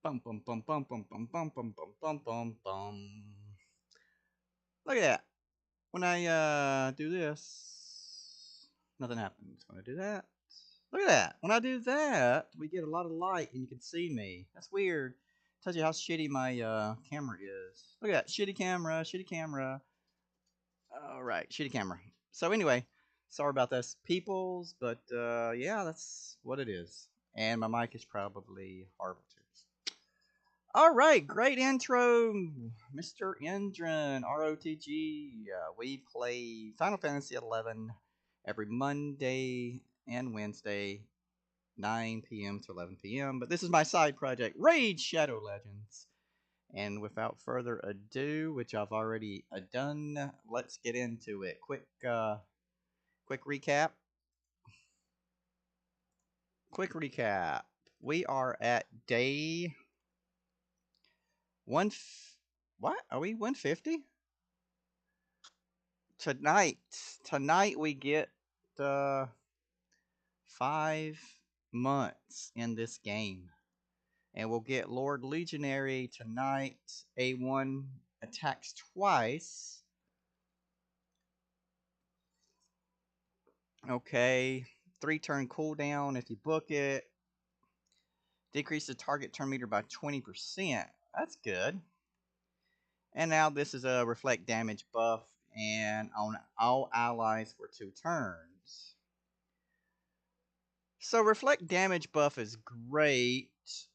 Bum bum bum bum bum bum bum bum bum bum bum bum. Look at that. When I do this, nothing happens. When I do that, look at that. When I do that, we get a lot of light and you can see me. That's weird. Tells you how shitty my camera is. Look at that. Shitty camera, shitty camera. Alright, shitty camera. So anyway, sorry about this, peoples, but yeah, that's what it is. And my mic is probably horrible too. Alright, great intro, Mr. Indran, ROTG. We play Final Fantasy XI every Monday and Wednesday, 9 p.m. to 11 p.m. But this is my side project, Raid Shadow Legends. And without further ado, which I've already done, let's get into it. Quick recap. Quick recap. We are at day one. What are we? 150 tonight. Tonight we get 5 months in this game, and we'll get Lord Legionary tonight. A1 attacks twice. Okay, 3-turn cooldown if you book it. Decrease the target turn meter by 20%. That's good. And now this is a reflect damage buff and on all allies for 2 turns. So reflect damage buff is great.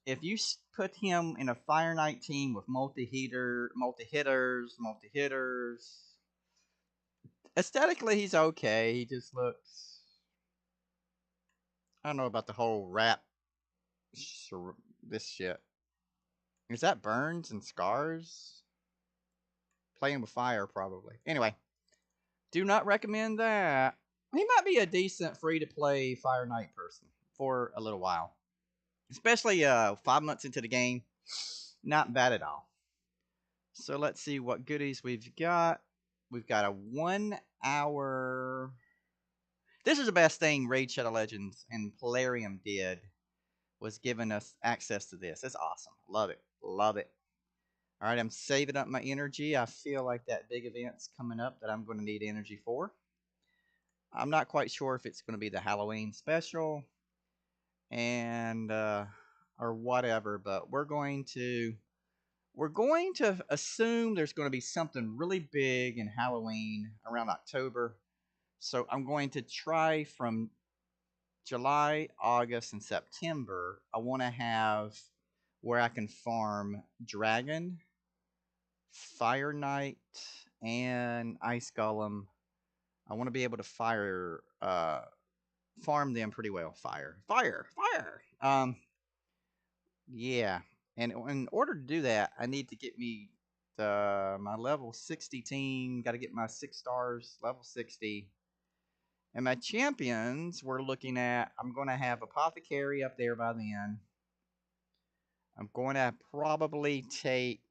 If you put him in a Fire Knight team with multi-hitters, aesthetically he's okay. He just looks, I don't know about the whole rap this shit. Is that burns and scars? Playing with fire, probably. Anyway, do not recommend that. He might be a decent free-to-play Fire Knight person for a little while. Especially 5 months into the game. Not bad at all. So let's see what goodies we've got. We've got a 1 hour... This is the best thing Raid Shadow Legends and Plarium did, was giving us access to this. It's awesome. Love it. Love it. Alright, I'm saving up my energy. I feel like that big event's coming up that I'm going to need energy for. I'm not quite sure if it's going to be the Halloween special and or whatever, but we're going to assume there's going to be something really big in Halloween around October. So I'm going to try from July, August, and September. I want to have where I can farm Dragon, Fire Knight, and Ice Golem. I want to be able to farm them pretty well. Fire. Yeah. And in order to do that, I need to get me my level 60 team. Got to get my 6 stars, level 60. And my champions, we're looking at, I'm going to have Apothecary up there by then. I'm going to probably take,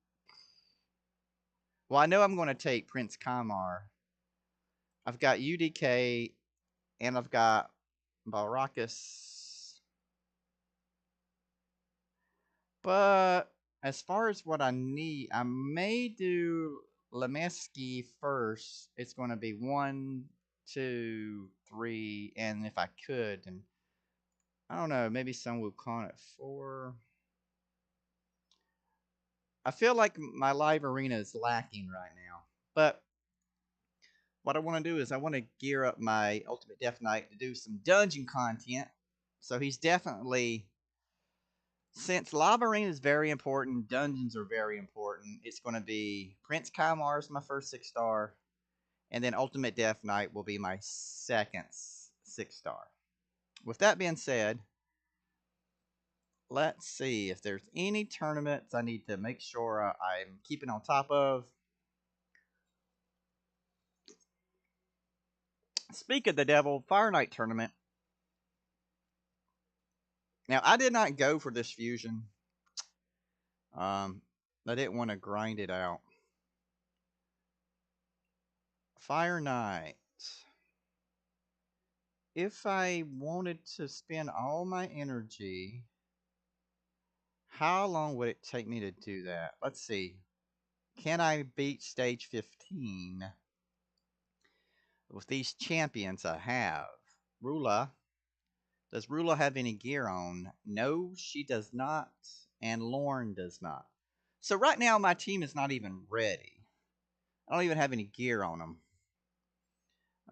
well, I know I'm going to take Prince Kamar. I've got UDK, and I've got Baracus. But as far as what I need, I may do Lemeski first. It's going to be 1, 2, 3, and if I could, and I don't know, maybe Sun Wukong at 4. I feel like my live arena is lacking right now. But what I want to do is I want to gear up my Ultimate Death Knight to do some dungeon content. So he's definitely, since live arena is very important, dungeons are very important. It's going to be Prince Kymar is my first 6-star, and then Ultimate Death Knight will be my second 6-star. With that being said, let's see if there's any tournaments I need to make sure I'm keeping on top of. Speak of the devil, Fire Knight tournament. Now, I did not go for this fusion. I didn't want to grind it out. Fire Knight. If I wanted to spend all my energy, how long would it take me to do that? Let's see. Can I beat stage 15 with these champions I have? Rula. Does Rula have any gear on? No, she does not. And Lorne does not. So right now my team is not even ready. I don't even have any gear on them.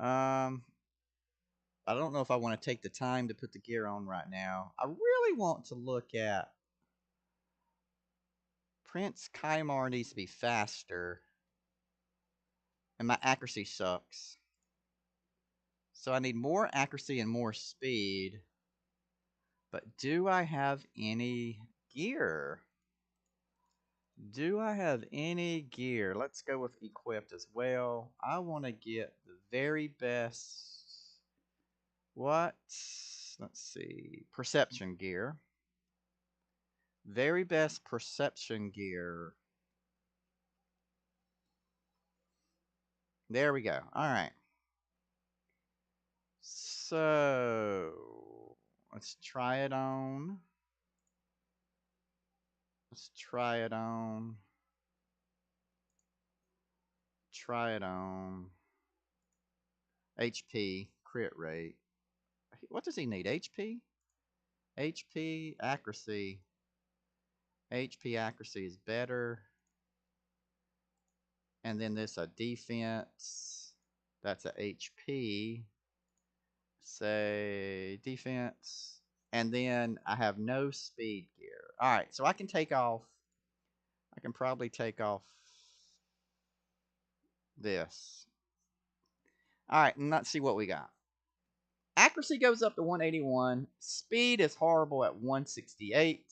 I don't know if I want to take the time to put the gear on right now. I really want to look at Prince Kymar needs to be faster. And my accuracy sucks. So I need more accuracy and more speed. But do I have any gear? Do I have any gear? Let's go with equipped as well. I want to get the very best. What? Let's see. Perception gear. Very best perception gear. There we go. All right. So let's try it on. Let's try it on. Try it on. HP, crit rate. What does he need? HP? HP, accuracy. HP accuracy is better. And then this a defense. That's a HP. Say defense. And then I have no speed gear. Alright, so I can take off. I can probably take off this. Alright, and let's see what we got. Accuracy goes up to 181. Speed is horrible at 168.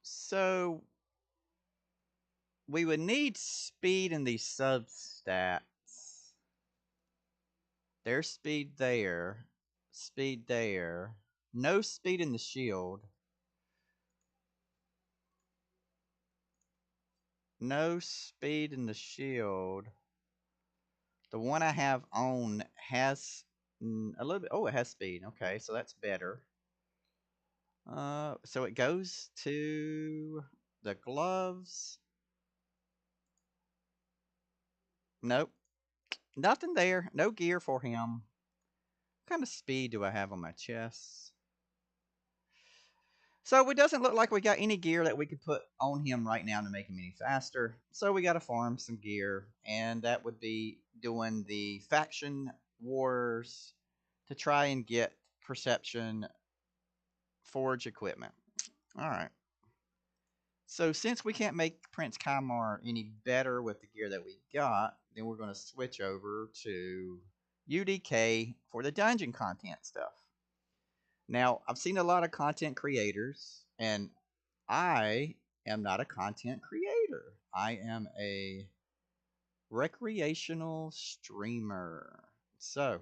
So we would need speed in these substats. There's speed there. Speed there. No speed in the shield. No speed in the shield. The one I have on has a little bit. Oh, it has speed. Okay, so that's better. So it goes to the gloves. Nope. Nothing there. No gear for him. What kind of speed do I have on my chest? So it doesn't look like we got any gear that we could put on him right now to make him any faster. So we got to farm some gear. And that would be doing the faction wars to try and get perception forge equipment. Alright. So since we can't make Prince Kymar any better with the gear that we got, then we're going to switch over to UDK for the dungeon content stuff. Now, I've seen a lot of content creators, and I am not a content creator. I am a recreational streamer. So,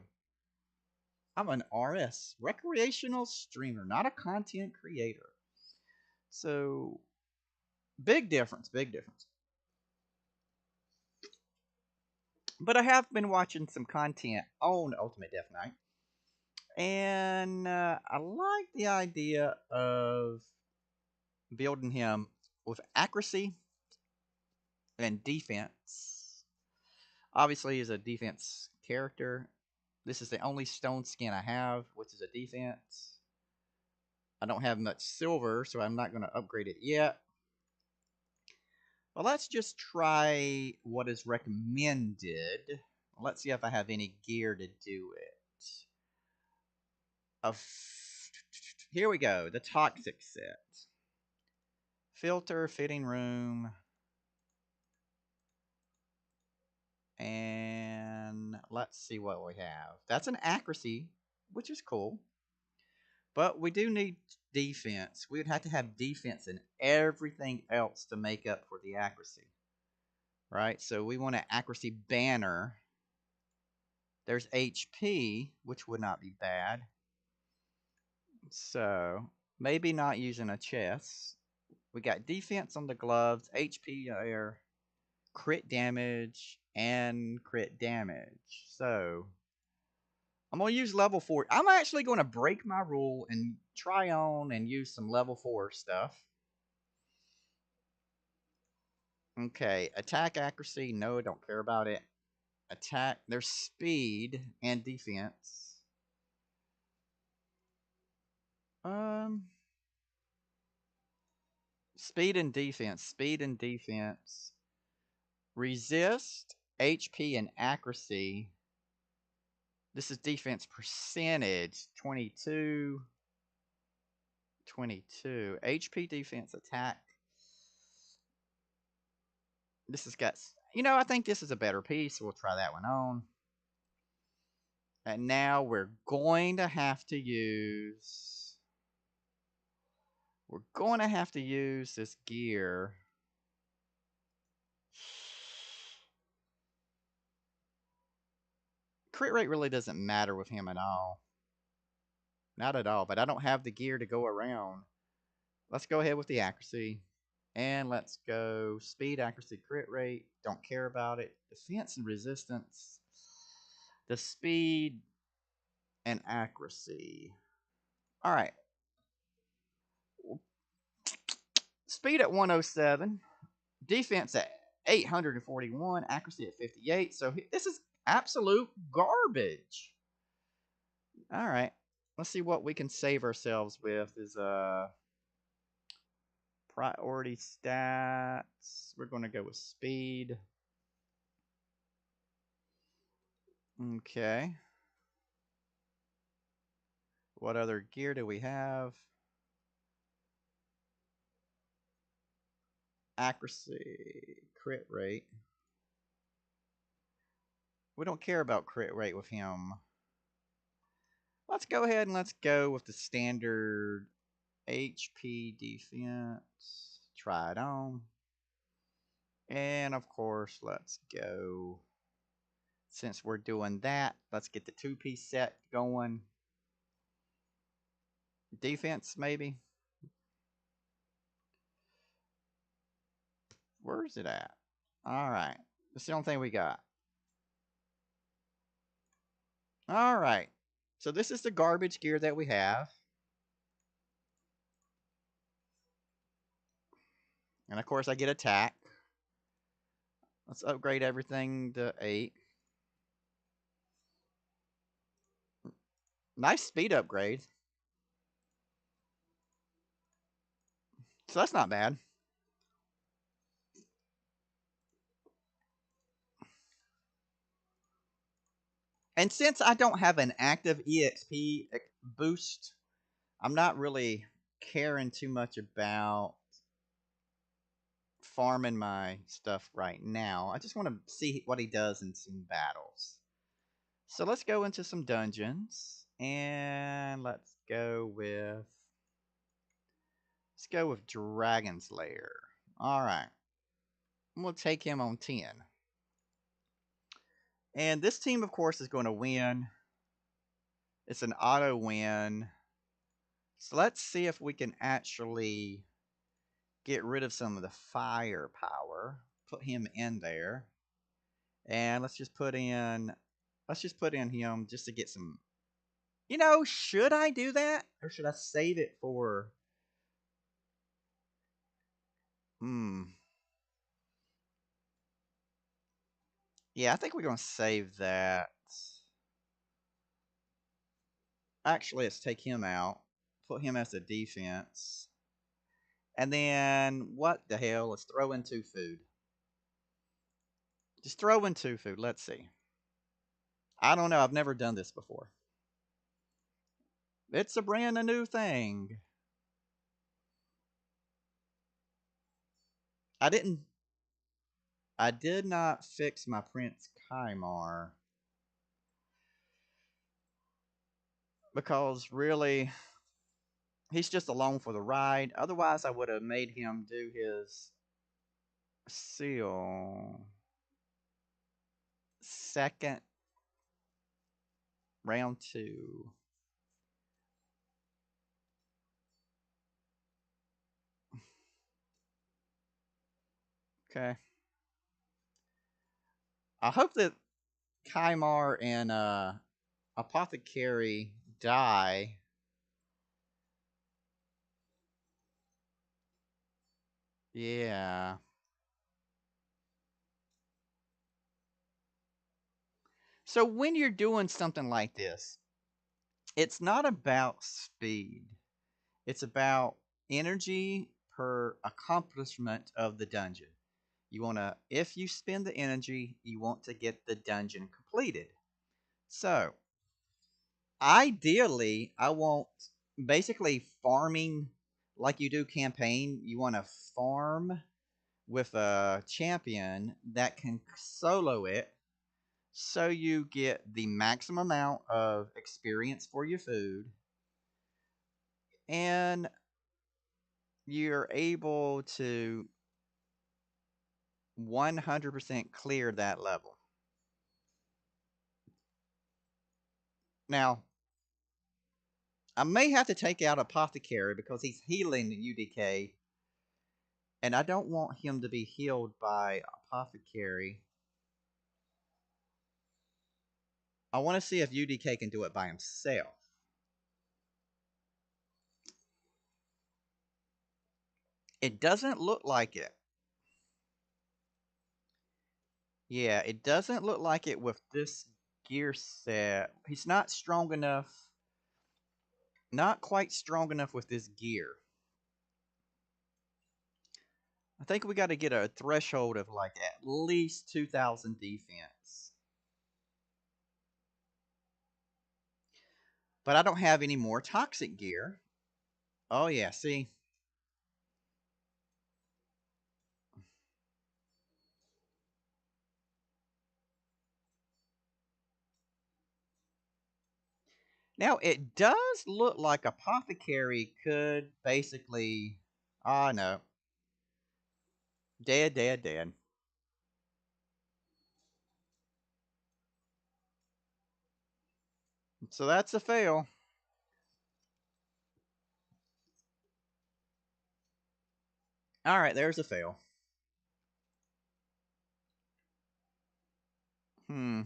I'm an RS, recreational streamer, not a content creator. So, big difference, big difference. But I have been watching some content on Ultimate Death Knight. And I like the idea of building him with accuracy and defense. Obviously, he's a defense character. This is the only stone skin I have, which is a defense. I don't have much silver, so I'm not going to upgrade it yet. Well, let's just try what is recommended. Let's see if I have any gear to do it. Here we go, the Toxic set. Filter, fitting room. And let's see what we have. That's an accuracy, which is cool. But we do need defense. We would have to have defense and everything else to make up for the accuracy. Right? So we want an accuracy banner. There's HP, which would not be bad. So maybe not using a chest. We got defense on the gloves, HP there, crit damage, and crit damage. So I'm going to use level 4. I'm actually going to break my rule and try on and use some level 4 stuff. Okay, attack accuracy. No, don't care about it. Attack. There's speed and defense. Speed and defense. Speed and defense. Resist, HP, and accuracy. This is defense percentage. 22. 22. HP, defense, attack. This has got... You know, I think this is a better piece. So we'll try that one on. And now we're going to have to use... We're going to have to use this gear. Crit rate really doesn't matter with him at all. Not at all, but I don't have the gear to go around. Let's go ahead with the accuracy. And let's go speed, accuracy, crit rate. Don't care about it. Defense and resistance. The speed and accuracy. All right. Speed at 107. Defense at 841. Accuracy at 58. So this is absolute garbage. All right. Let's see what we can save ourselves with. Is priority stats. We're going to go with speed. Okay. What other gear do we have? Accuracy, crit rate. We don't care about crit rate with him. Let's go ahead and let's go with the standard HP defense. Try it on. And of course, let's go. Since we're doing that, let's get the two-piece set going. Defense, maybe. Where's it at? All right. That's the only thing we got. All right. So this is the garbage gear that we have. And of course, I get attack. Let's upgrade everything to 8. Nice speed upgrade. So that's not bad. And since I don't have an active EXP boost, I'm not really caring too much about farming my stuff right now. I just want to see what he does in some battles. So let's go into some dungeons. And let's go with Dragon's Lair. Alright. We'll take him on 10. And this team, of course, is going to win. It's an auto win. So let's see if we can actually get rid of some of the firepower. Put him in there. And let's just put in him just to get some... You know, should I do that? Or should I save it for... Yeah, I think we're going to save that. Actually, let's take him out. Put him as a defense. And then, what the hell? Let's throw in 2 food. Just throw in 2 food. Let's see. I don't know. I've never done this before. It's a brand new thing. I did not fix my Prince Kymar. Because really, he's just along for the ride. Otherwise, I would have made him do his seal. Second round 2. Okay. I hope that Kymar and Apothecary die. Yeah. So when you're doing something like this, it's not about speed. It's about energy per accomplishment of the dungeon. You want to, if you spend the energy, you want to get the dungeon completed. So, ideally, I want basically farming like you do campaign. You want to farm with a champion that can solo it so you get the maximum amount of experience for your food and you're able to 100% clear that level. Now, I may have to take out Apothecary because he's healing UDK, and I don't want him to be healed by Apothecary. I want to see if UDK can do it by himself. It doesn't look like it. Yeah, it doesn't look like it with this gear set. He's not strong enough. Not quite strong enough with this gear. I think we got to get a threshold of like at least 2,000 defense. But I don't have any more toxic gear. Oh yeah, see? Now it does look like Apothecary could basically oh no. Dead, dead, dead. So that's a fail. Alright, there's a fail. Hmm.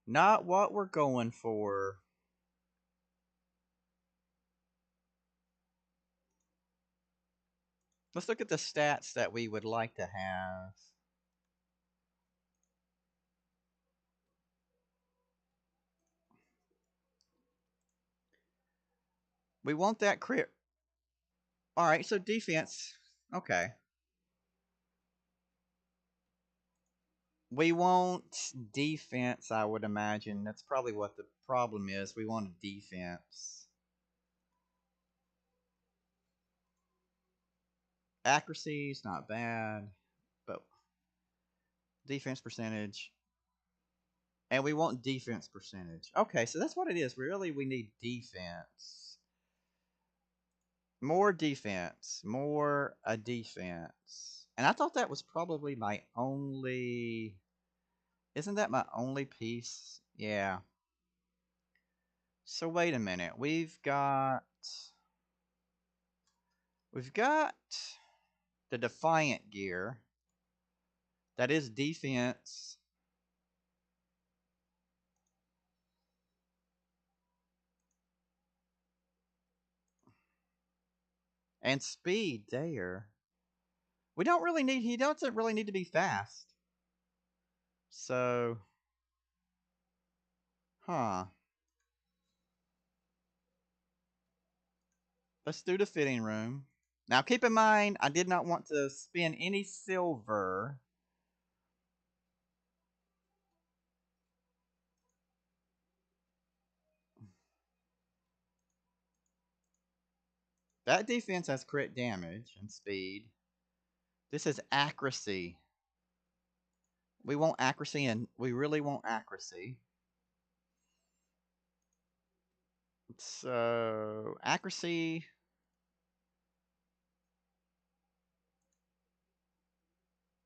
Not what we're going for. Let's look at the stats that we would like to have. We want that crit. Alright, so defense. Okay. We want defense, I would imagine. That's probably what the problem is. We want a defense. Accuracy is not bad, but defense percentage. And we want defense percentage. Okay, so that's what it is. Really, we need defense. More defense. More a defense. And I thought that was probably my only... Isn't that my only piece? Yeah. So wait a minute. We've got the Defiant gear. That is defense. And speed there. We don't really need he doesn't really need to be fast. So huh. Let's do the fitting room. Now keep in mind I did not want to spend any silver. That defense has crit damage and speed. This is accuracy. We want accuracy and we really want accuracy. So accuracy.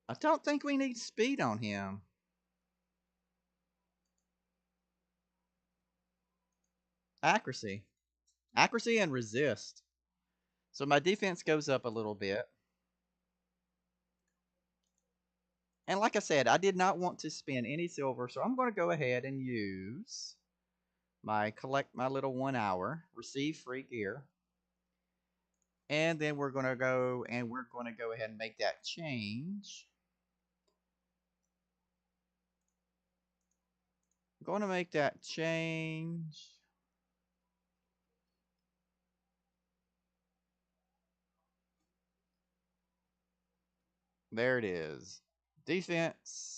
I don't think we need speed on him. Accuracy. Accuracy and resist. So my defense goes up a little bit. And like I said, I did not want to spend any silver, so I'm going to go ahead and use collect my little 1 hour, receive free gear. And then we're going to go ahead and make that change. I'm going to make that change. There it is. Defense.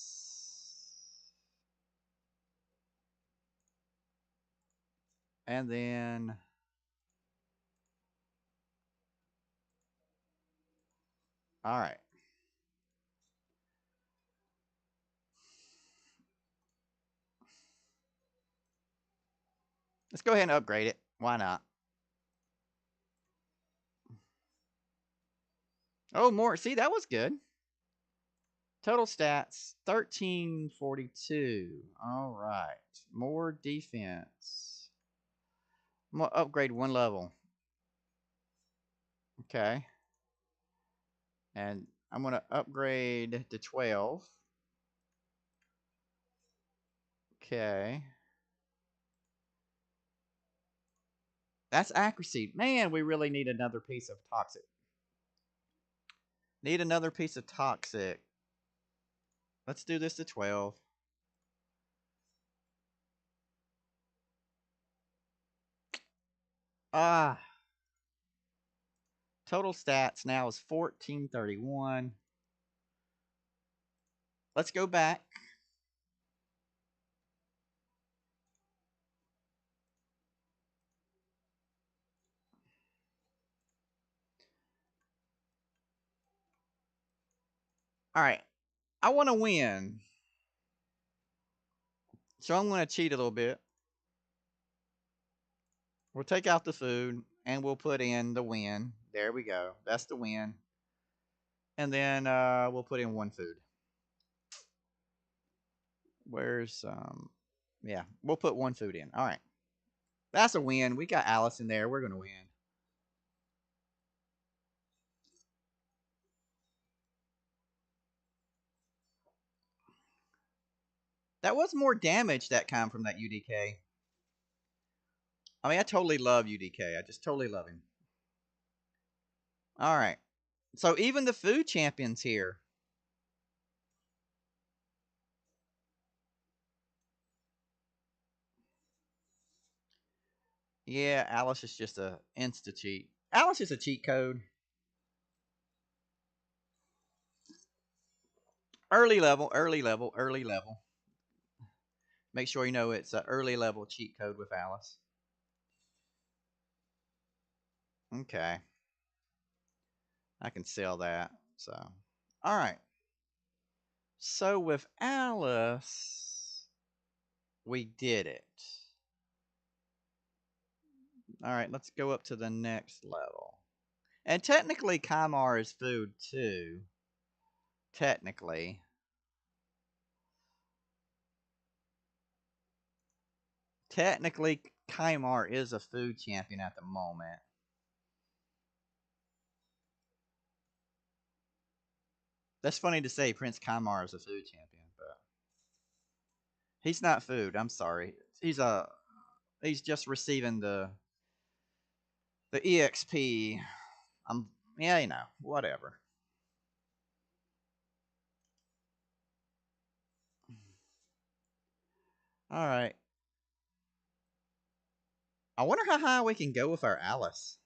And then all right. Let's go ahead and upgrade it. Why not? Oh, more. See, that was good. Total stats 1342. All right. More defense. I'm going to upgrade 1 level. Okay. And I'm going to upgrade to 12. Okay. That's accuracy. Man, we really need another piece of toxic. Need another piece of toxic. Let's do this to 12. Ah. Total stats now is 1431. Let's go back. All right. I want to win. So I'm going to cheat a little bit. We'll take out the food and we'll put in the win. There we go. That's the win. And then we'll put in 1 food. Where's yeah, we'll put 1 food in. All right. That's a win. We got Alice in there. We're going to win. That was more damage that come from that UDK. I mean, I totally love UDK. I just totally love him. All right. So even the food champion's here. Yeah, Alice is just a insta cheat. Alice is a cheat code. Early level, early level, early level. Make sure you know it's an early level cheat code with Alice. Okay. I can sell that. So, all right. So with Alice, we did it. All right, let's go up to the next level. And technically, Kymar is food too. Technically. Technically, Kymar is a food champion at the moment. That's funny to say Prince Kymar is a food champion, but he's not food. I'm sorry. He's just receiving the EXP. Yeah, you know, whatever. All right. I wonder how high we can go with our Alice.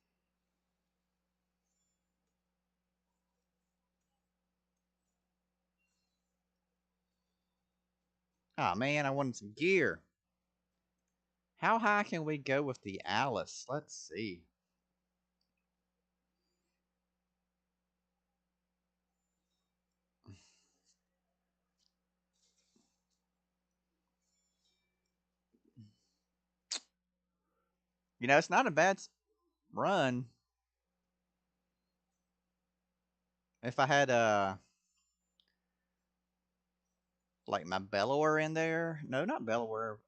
Oh man, I wanted some gear. How high can we go with the Alice? Let's see. You know, it's not a bad run. If I had like my Bellower in there. No, not Bellower.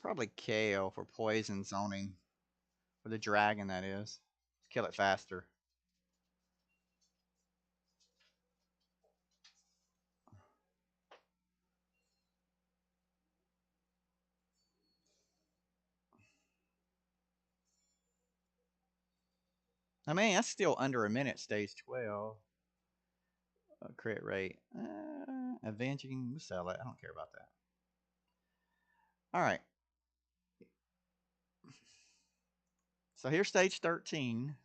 Probably Kale for poison zoning. For the dragon, that is. Kill it faster. I mean, that's still under a minute, stage 12. Crit rate. Avenging, we'll sell it. I don't care about that. Alright. So here's stage 13.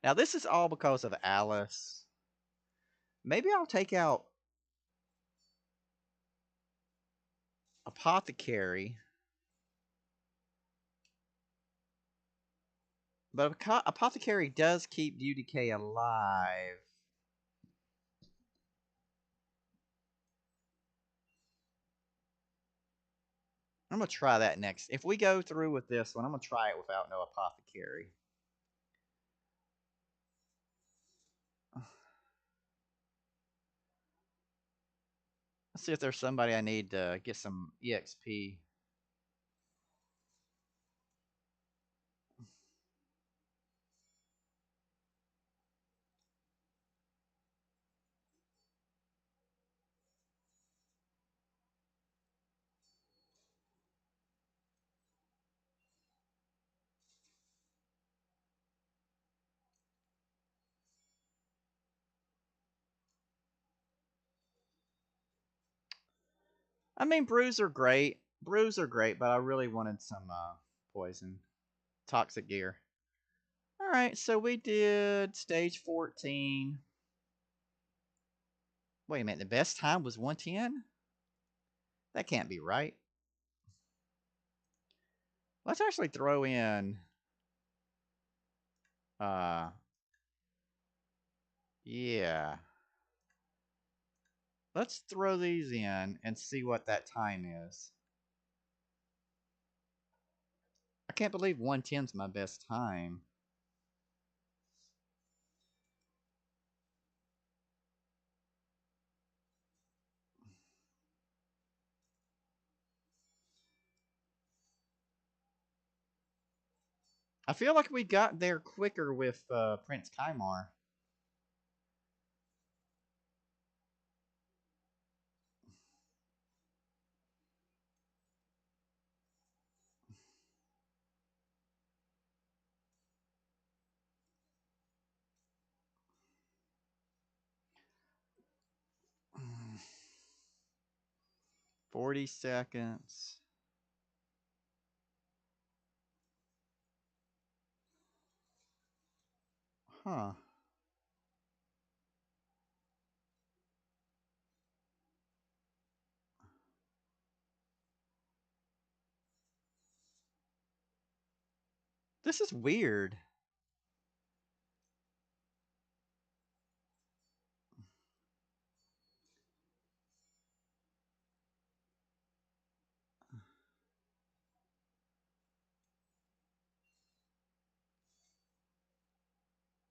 Now, this is all because of Alice. Maybe I'll take out Apothecary. But Apothecary does keep UDK alive. I'm going to try that next. If we go through with this one, I'm going to try it without no Apothecary. Let's see if there's somebody I need to get some EXP. I mean, brews are great. Brews are great, but I really wanted some poison. Toxic gear. Alright, so we did stage 14. Wait a minute, the best time was 110? That can't be right. Let's actually throw in... Yeah. Let's throw these in and see what that time is. I can't believe 110's my best time. I feel like we got there quicker with Prince Kymar. Mm. 40 seconds. Huh. This is weird.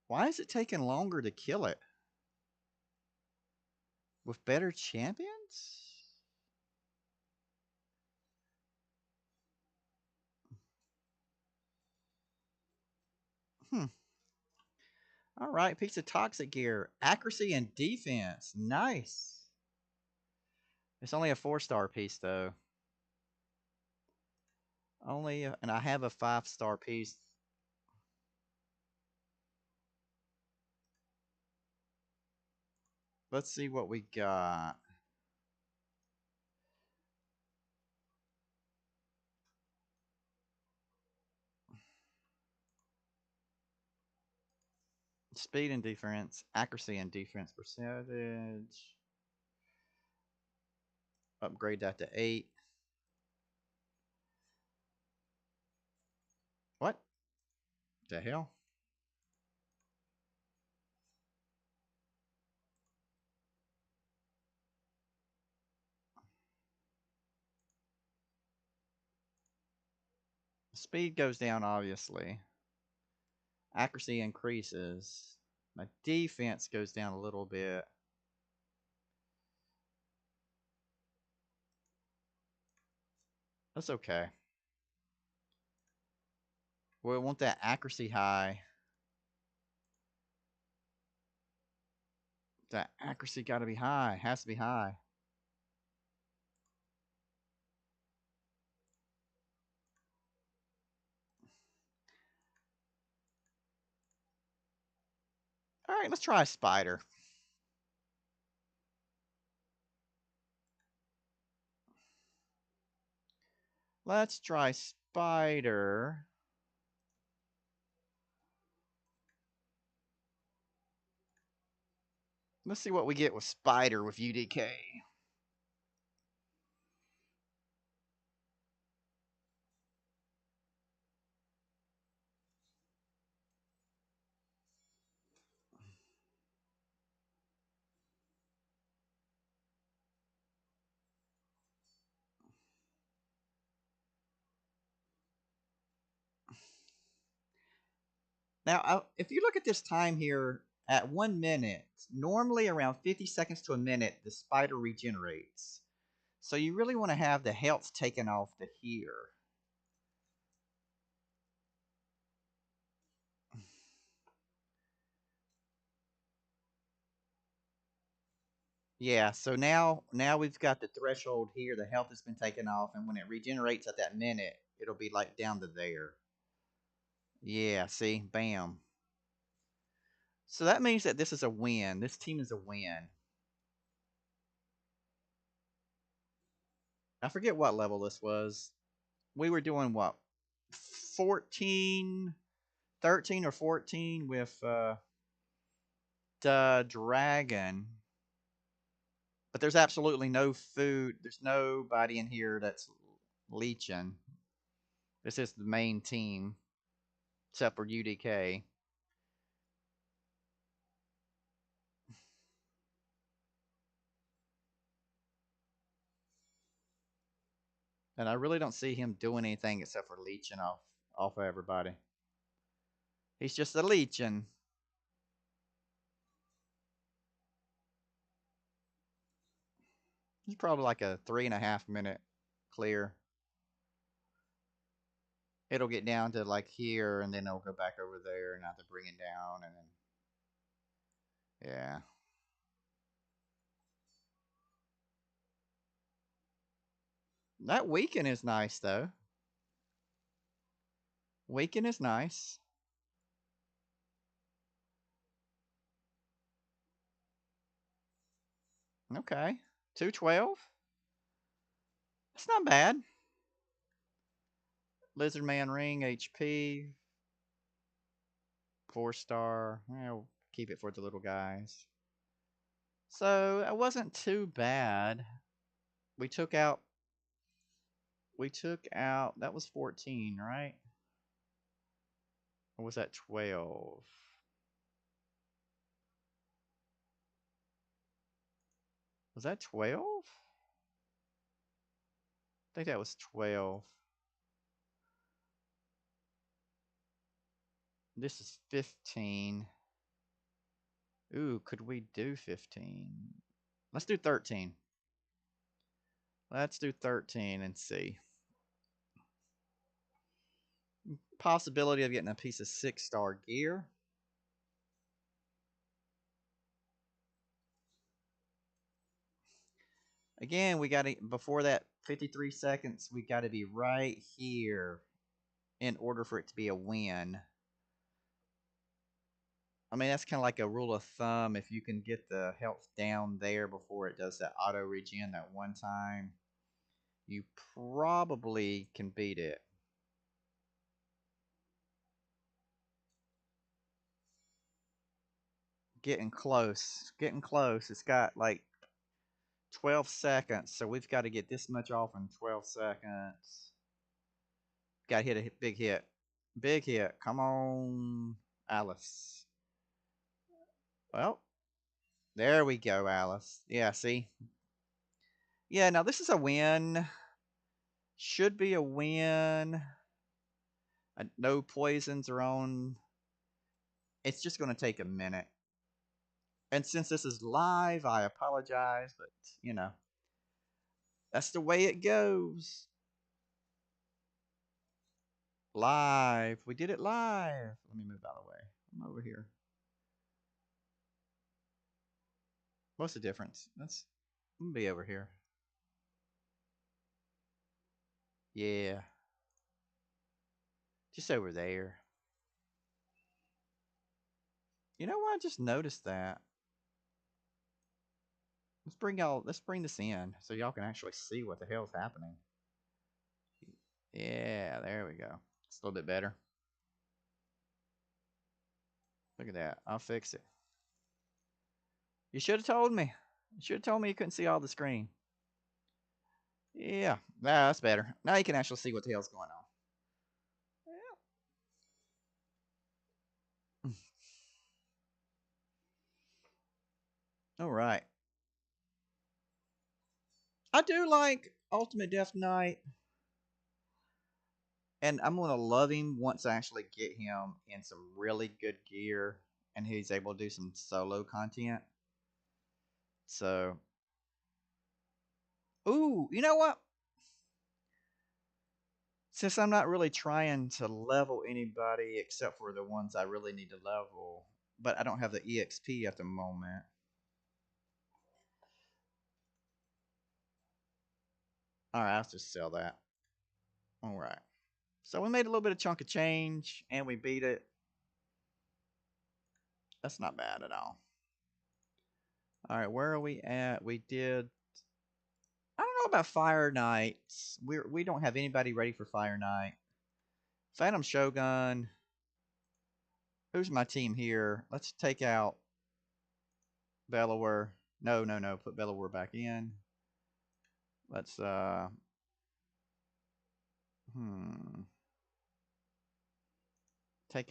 Why is it taking longer to kill it? With better champions? Hmm. Alright, piece of toxic gear. Accuracy and defense. Nice. It's only a 4-star piece, though. And I have a 5-star piece. Let's see what we got. Speed and defense. Accuracy and defense percentage. Upgrade that to 8. What the hell? Speed goes down, obviously. Accuracy increases. My defense goes down a little bit. That's okay. We want that accuracy high. That accuracy got to be high. Has to be high. Alright, let's try a spider. Let's try spider. Let's see what we get with spider with UDK. Now, if you look at this time here at 1 minute, normally around 50 seconds to a minute, the spider regenerates. So you really want to have the health taken off to here. Yeah, so now we've got the threshold here. The health has been taken off, and when it regenerates at that minute, it'll be like down to there. Yeah, see? Bam. So that means that this is a win. This team is a win. I forget what level this was. We were doing what? 14, 13 or 14 with the dragon. But there's absolutely no food. There's nobody in here that's leeching. This is the main team, except for UDK. And I really don't see him doing anything except for leeching off of everybody. He's just a leeching. He's probably like a 3.5 minute clear. It'll get down to like here, and then it'll go back over there, and I have to bring it down, and then yeah. That weaken is nice though. Weaken is nice. Okay, 212. That's not bad. Lizard Man ring HP 4-star. I'll keep it for the little guys. So that wasn't too bad. We took out. That was 14, right? Or was that 12? Was that 12? I think that was 12. This is 15. Ooh, could we do 15? Let's do 13. Let's do 13 and see. Possibility of getting a piece of 6-star gear. Again, we got to, before that 53 seconds, we got to be right here in order for it to be a win. I mean, that's kind of like a rule of thumb. If you can get the health down there before it does that auto regen that one time, you probably can beat it. Getting close. Getting close. It's got like 12 seconds, so we've got to get this much off in 12 seconds. Got to hit a big hit. Big hit. Come on, Alice. Well, there we go, Alice. Yeah, see? Yeah, now this is a win. Should be a win. No poisons are on. It's just going to take a minute. And since this is live, I apologize, but, you know, that's the way it goes. Live. We did it live. Let me move out of the way. I'm over here. What's the difference? I'm gonna be over here. Yeah. Just over there. You know what? I just noticed that. Let's bring this in so y'all can actually see what the hell's happening. Yeah, there we go. It's a little bit better. Look at that. I'll fix it. You should have told me. You should have told me you couldn't see all the screen. Yeah, that's better. Now you can actually see what the hell's going on. Yeah. All right. I do like Ultimate Death Knight, and I'm gonna love him once I actually get him in some really good gear, and he's able to do some solo content. So, ooh, you know what? Since I'm not really trying to level anybody except for the ones I really need to level, but I don't have the EXP at the moment. All right, I'll just sell that. All right. So we made a little bit of chunk of change, and we beat it. That's not bad at all. All right, where are we at? We did. I don't know about Fire Knights. We don't have anybody ready for Fire Knight. Phantom Shogun. Who's my team here? Let's take out Bellower. No, no, no. Put Bellower back in. Let's take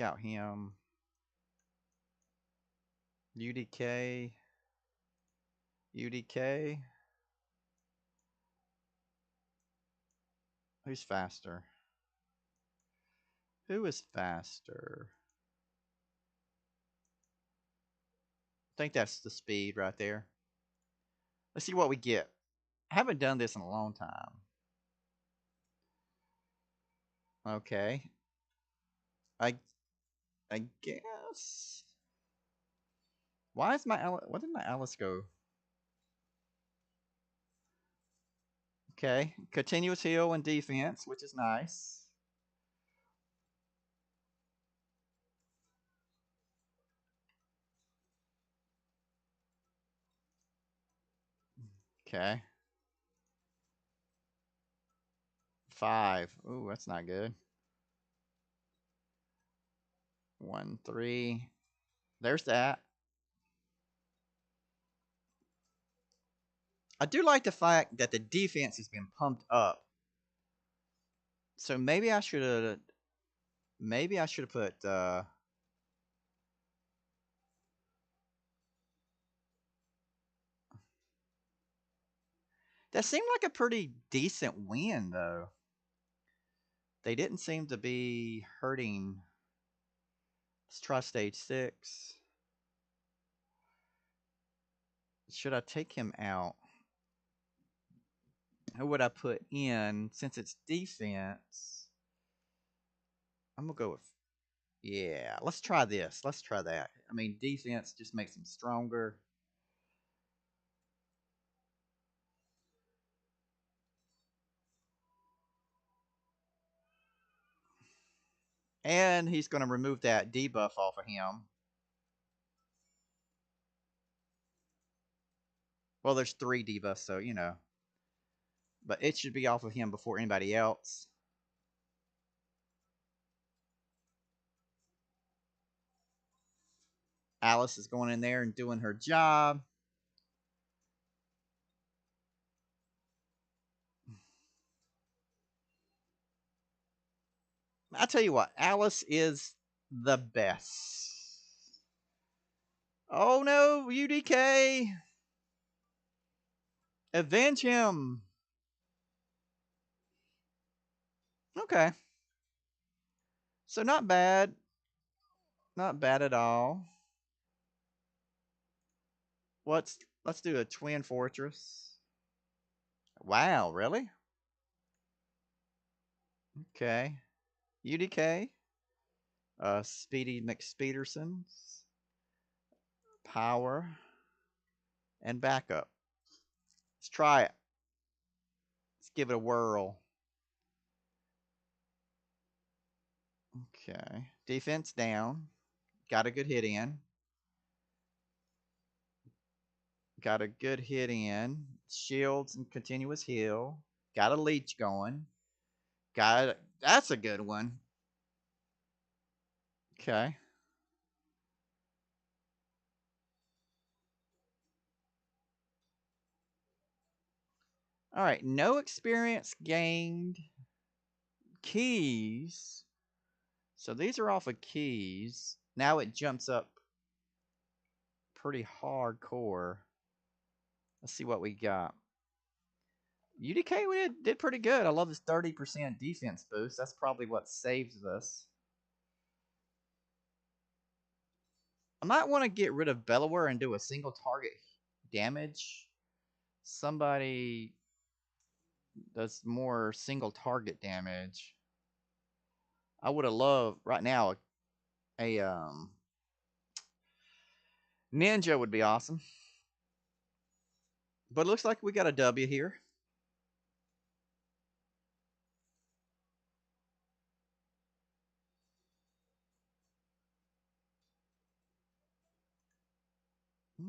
out him. UDK. UDK. Who's faster? Who is faster? I think that's the speed right there. Let's see what we get. I haven't done this in a long time. Okay. I I guess. Why is my Alice? What did my Alice go? Okay, continuous heal and defense, which is nice. Okay. 5. Ooh, that's not good. 1, 3. There's that. I do like the fact that the defense has been pumped up. So maybe I should have. Maybe I should have put. That seemed like a pretty decent win, though. They didn't seem to be hurting. Let's try stage 6. Should I take him out? Who would I put in? Since it's defense, I'm going to go with. Yeah, let's try this. Let's try that. I mean, defense just makes him stronger. And he's going to remove that debuff off of him. Well, there's 3 debuffs, so, you know. But it should be off of him before anybody else. Alice is going in there and doing her job. I tell you what, Alice is the best. Oh no, UDK! Avenge him! Okay. So not bad. Not bad at all. Let's do a twin fortress. Wow, really? Okay. UDK. Speedy McSpeedersons. Power. And backup. Let's try it. Let's give it a whirl. Okay. Defense down. Got a good hit in. Got a good hit in. Shields and continuous heal. Got a leech going. That's a good one. Okay. All right. No experience gained. Keys. So these are off of keys. Now it jumps up pretty hardcore. Let's see what we got. UDK did pretty good. I love this 30% defense boost. That's probably what saves us. I might want to get rid of Bellower and do a single target damage. Somebody does more single target damage. I would have loved right now a ninja would be awesome. But it looks like we got a W here.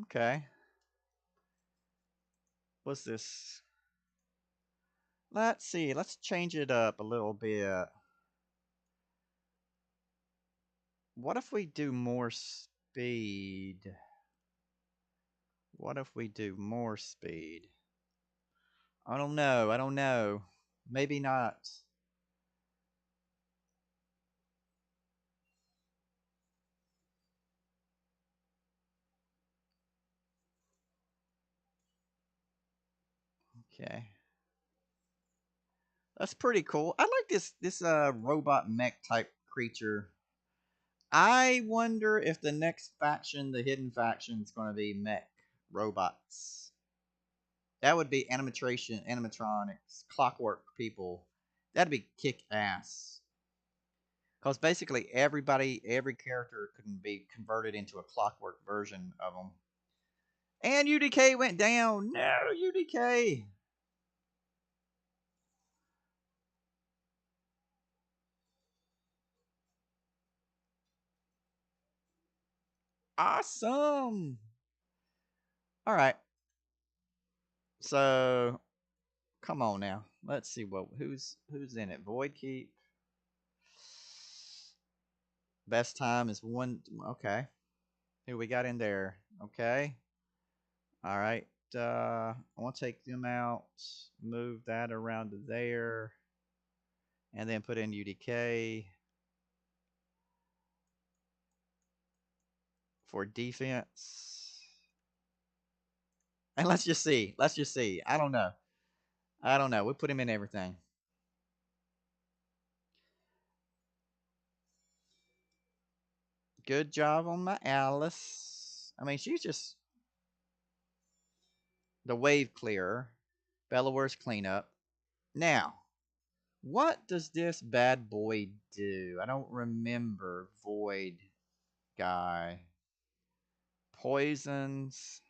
Okay. What's this? Let's see. Let's change it up a little bit. What if we do more speed? What if we do more speed? I don't know. I don't know. Maybe not. Okay. That's pretty cool. I like this robot mech type creature. I wonder if the next faction, the hidden faction, is going to be mech robots. That would be animatronics, clockwork people. That'd be kick ass. Because basically every character can be converted into a clockwork version of them. And UDK went down. No, UDK. Awesome. All right. So, come on now. Let's see who's in it. Void Keep. Best time is one. Okay. Who we got in there? Okay. All right. I want to take them out. Move that around to there. And then put in UDK for defense. And let's just see. Let's just see. I don't know. I don't know. We put him in everything. Good job on my Alice. I mean, she's just the wave clearer. Bellower's cleanup. Now, what does this bad boy do? I don't remember. Void guy. Poisons.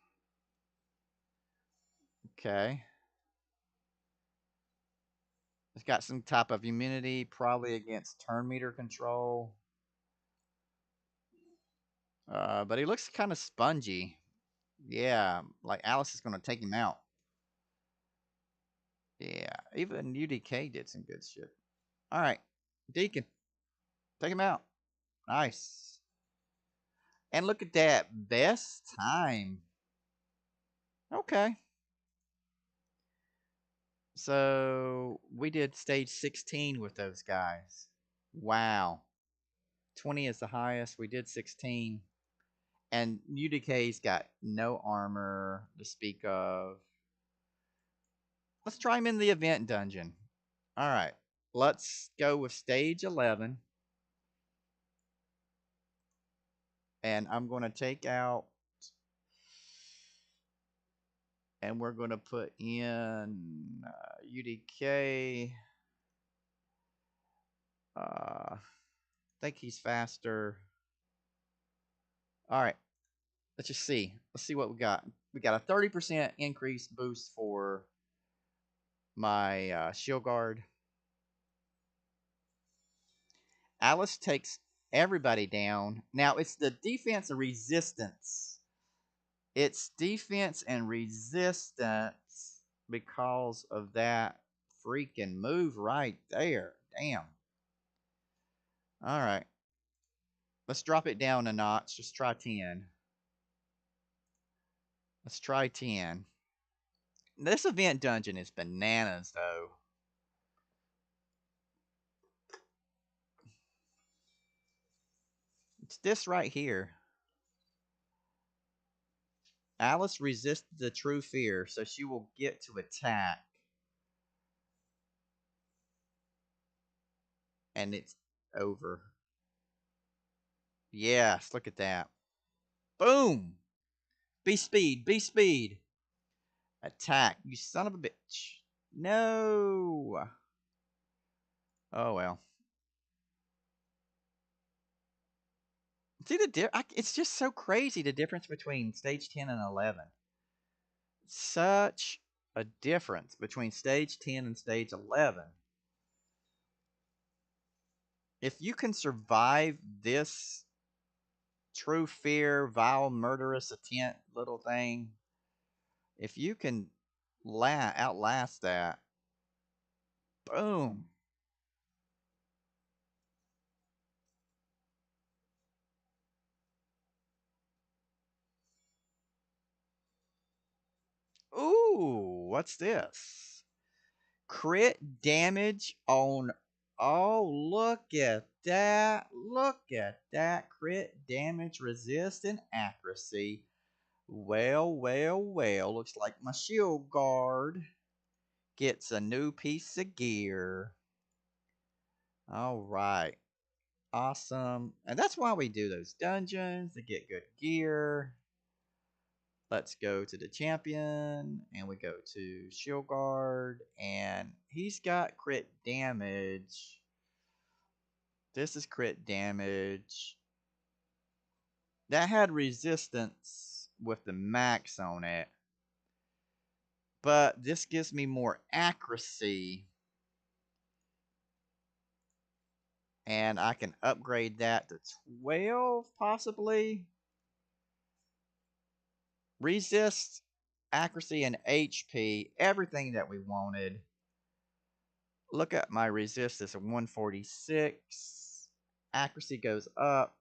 Okay. It's got some type of immunity, probably against turn meter control. But he looks kind of spongy. Yeah, like Alice is going to take him out. Yeah, even UDK did some good shit. All right, Deacon, take him out. Nice. And look at that. Best time. Okay. So we did stage 16 with those guys. Wow. 20 is the highest. We did 16. And UDK's got no armor to speak of. Let's try him in the event dungeon. All right. Let's go with stage 11. And I'm going to take out. And we're going to put in UDK. I think he's faster. All right. Let's just see. Let's see what we got. We got a 30% increase boost for my shield guard. Alice takes everybody down. Now it's the defense and resistance Its defense and resistance because of that freaking move right there. Damn. All right. Let's drop it down a notch. Just try 10. Let's try 10. This event dungeon is bananas, though. It's this right here. Alice resisted the true fear, so she will get to attack. And it's over. Yes, look at that. Boom! Be speed, be speed. Attack, you son of a bitch. No. Oh well. See it's just so crazy the difference between stage 10 and 11. Such a difference between stage 10 and stage 11. If you can survive this true fear, vile, murderous intent little thing, if you can outlast that, boom. Ooh, what's this? Crit damage on. Oh, look at that. Look at that. Crit damage, resist, and accuracy. Well, well, well. Looks like my shield guard gets a new piece of gear. All right. Awesome. And that's why we do those dungeons to get good gear. Let's go to the champion and we go to shield guard and he's got crit damage. This is crit damage. That had resistance with the max on it. But this gives me more accuracy. And I can upgrade that to 12 possibly. Resist, accuracy, and HP. Everything that we wanted. Look at my resist is a 146. Accuracy goes up.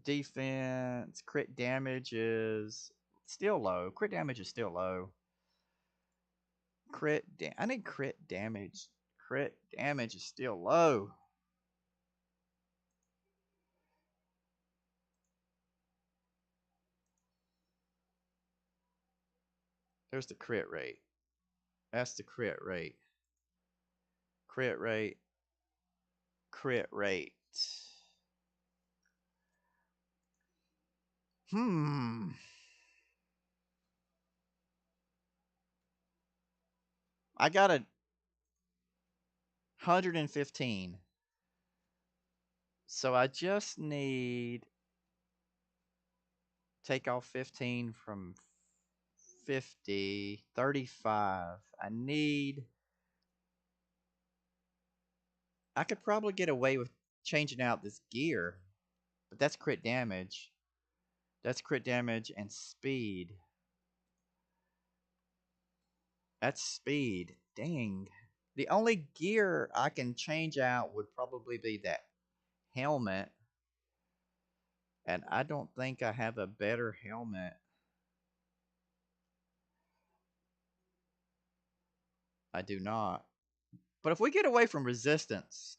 Defense, crit damage is still low. Crit damage is still low. I need crit damage. Crit damage is still low. There's the crit rate. That's the crit rate. Crit rate. Crit rate. I got a 115. So I just need take off 15 from 50, 35. I could probably get away with changing out this gear, but that's crit damage. That's crit damage and speed. That's speed. Dang. The only gear I can change out would probably be that helmet. And I don't think I have a better helmet. I do not. But if we get away from resistance,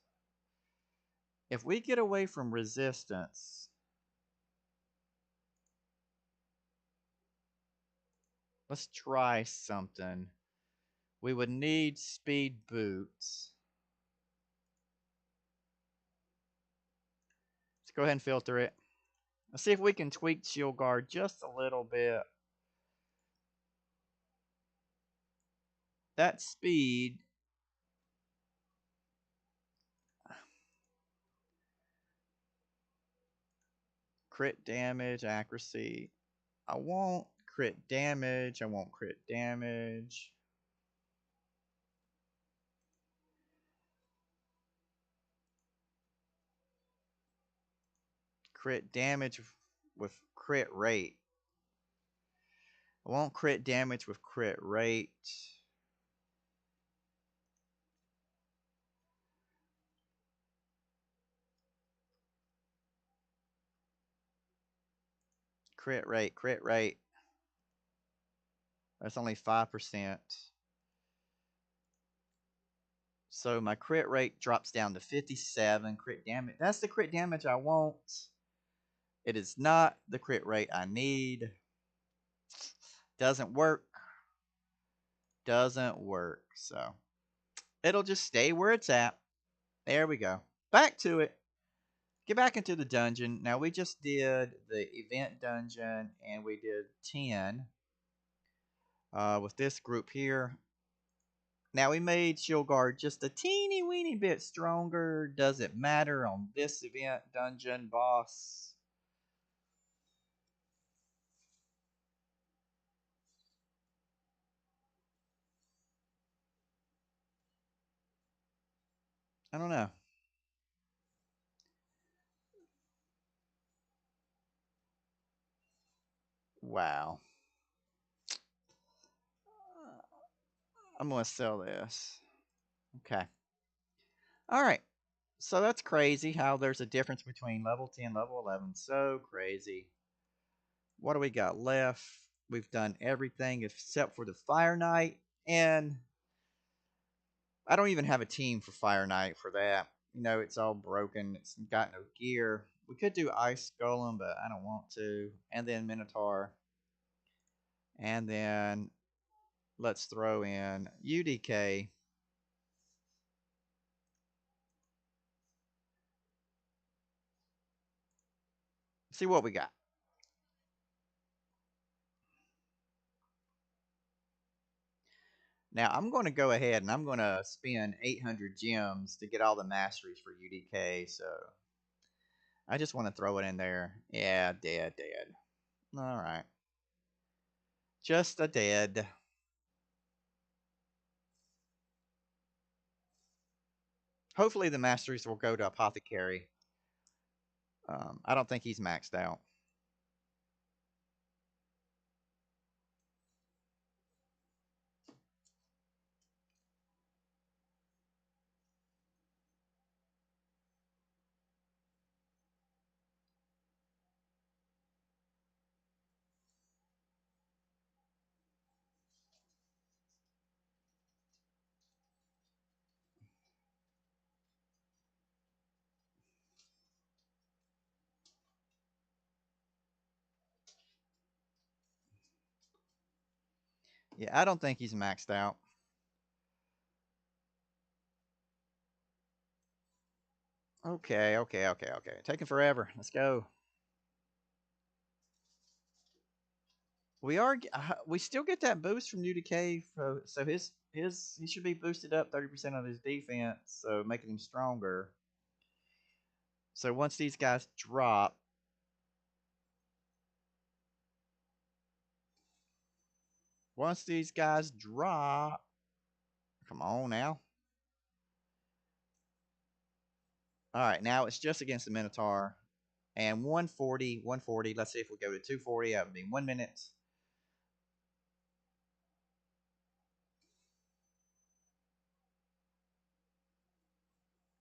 let's try something. We would need speed boots. Let's go ahead and filter it. Let's see if we can tweak shield guard just a little bit. That speed. Crit damage, accuracy. I want crit damage. I want crit damage. Crit damage with crit rate. I want crit damage with crit rate. Crit rate, crit rate. That's only 5%. So my crit rate drops down to 57. Crit damage. That's the crit damage I want. It is not the crit rate I need. Doesn't work. Doesn't work. So it'll just stay where it's at. There we go. Back to it. Get back into the dungeon. Now we just did the event dungeon and we did 10 with this group here. Now we made Shield Guard just a teeny weeny bit stronger. Does it matter on this event dungeon boss? I don't know. Wow. I'm going to sell this. Okay. All right. So that's crazy how there's a difference between level 10 level 11. So crazy. What do we got left? We've done everything except for the Fire Knight. And I don't even have a team for Fire Knight for that. You know, it's all broken. It's got no gear. We could do Ice Golem, but I don't want to. And then Minotaur. And then let's throw in UDK. See what we got. Now, I'm going to go ahead and I'm going to spend 800 gems to get all the masteries for UDK. So I just want to throw it in there. Yeah, dead. All right. Just a dead. Hopefully the masteries will go to Apothecary. I don't think he's maxed out. Yeah, I don't think he's maxed out. Okay. Taking forever. Let's go. We still get that boost from UDK, so he should be boosted up 30% of his defense, so making him stronger. So once these guys drop, come on now. All right, now it's just against the Minotaur. And 140, 140. Let's see if we go to 240. That would be 1 minute.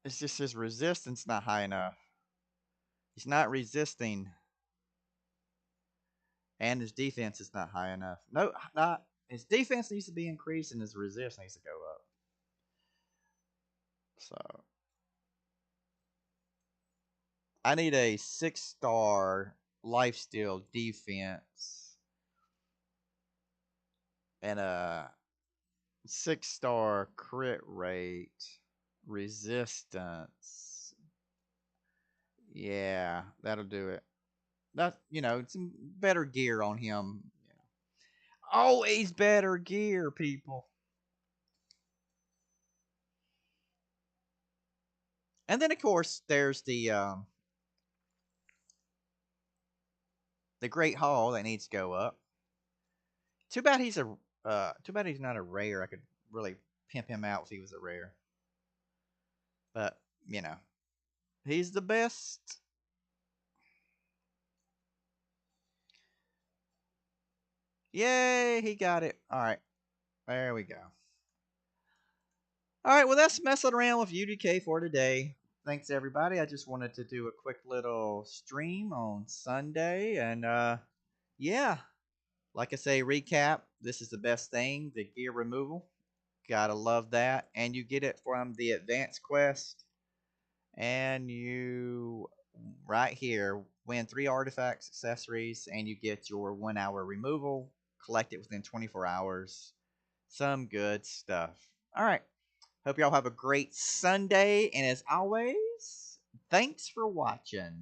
It's just his resistance not high enough. He's not resisting. And his defense is not high enough. No, not. His defense needs to be increased and his resist needs to go up. So I need a 6-star lifesteal defense and a 6-star crit rate resistance. Yeah, that'll do it. That some better gear on him. Always better gear, people. And then of course there's the Great Hall that needs to go up. Too bad he's not a rare. I could really pimp him out if he was a rare. But, he's the best. Yay, he got it. All right, there we go. All right, well, that's messing around with UDK for today. Thanks, everybody. I just wanted to do a quick little stream on Sunday. And yeah, like I say, recap. This is the best thing, the gear removal. Gotta love that. And you get it from the Advanced Quest. And you, right here, win 3 artifacts, accessories, and you get your 1 hour removal. Collect it within 24 hours. Some good stuff. All right. Hope y'all have a great Sunday. And as always, thanks for watching.